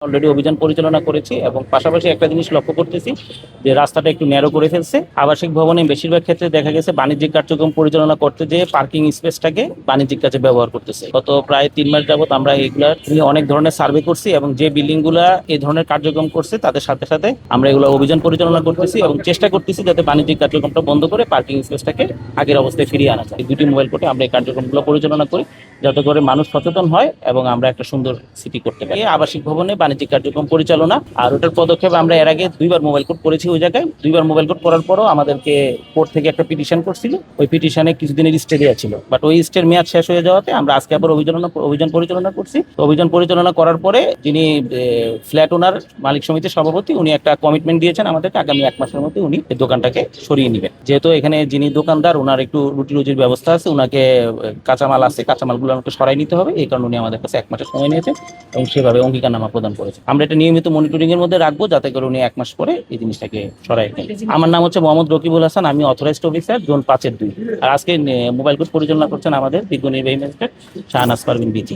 Already অভিযান পরিচালনা করেছি এবং পাশাপাশি একটা জিনিস লক্ষ্য করতেছি যে রাস্তাটা একটু ন্যারো করে ফেলছে। আবাসিক ভবনে বেশিরভাগ ক্ষেত্রে দেখা গেছে বাণিজ্যিক কার্যক্রম পরিচালনা করতে যে পার্কিং স্পেসটাকে বাণিজ্যিক কাজে ব্যবহার করতেছে। গত প্রায় 3 মাস যাবত আমরা এগুলার নিয়ে অনেক ধরনের সার্ভে করছি এবং যে বিল্ডিং গুলা এই ধরনের কার্যক্রম করছে তাদের সাথে সাথে আমরা এগুলো অভিযান পরিচালনা করতেছি এবং চেষ্টা করতেছি যাতে বাণিজ্যিক কার্যক্রমটা বন্ধ করে পার্কিং স্পেসটাকে আগের অবস্থায় ফিরিয়ে আনা যায়। এই দুটি মোবাইল কোর্টে আমরা এই কার্যক্রমগুলো পরিচালনা করি যাতে করে মানুষ সচেতন হয় এবং আমরা একটা সুন্দর সিটি করতে পারি। আবাসিক ভবনে বাণিজ্যিক কার্যক্রম পরিচালনা আর ওটার পদক্ষেপ আমরা এর আগে 2বার মোবাইল কোর্ট করেছি। ওই জায়গায় 2বার মোবাইল কোর্ট করার পরও আমাদেরকে কোর্ট থেকে একটা পিটিশন করছিল। ওই পিটিশনে কিছুদিনের স্টে দেওয়া ছিল, বাট ওই স্টের মেয়াদ শেষ হয়ে যাওয়াতে আমরা আজকে আবার অভিযান পরিচালনা করছি। তো অভিযান পরিচালনা করার পরে যিনি ফ্ল্যাট ওনার মালিক সমিতির সভাপতি উনি একটা কমিটমেন্ট দিয়েছেন আমাদেরকে, আগামী 1 মাসের মধ্যে উনি এই দোকানটাকে সরিয়ে নেবেন। যেহেতু এখানে যিনি দোকানদার ওনার একটু রুটি রুজির ব্যবস্থা আছে, ওনাকে কাঁচামাল আছে, কাঁচামালগুলো আমাকে সরাই নিতে হবে। এই কারণে উনি আমাদের কাছে 1 মাসের সময় নিয়েছেন এবং সেভাবে অঙ্গীকারনামা প্রদান করেছে। আমরা এটা নিয়মিত মনিটরিং এর মধ্যে রাখবো যাতে করে উনি 1 মাস পরে এই জিনিসটাকে সরাই নেন। আমার নাম হচ্ছে মোহাম্মদ রকিবুল হাসান, আমি অথরাইজড অফিসার জোন 5-2। আর আজকে মোবাইল কোর্ট পরিচালনা করছেন আমাদের বিজ্ঞ নির্বাহী ম্যাজিস্ট্রেট শাহনাজ পারভিন বিজি।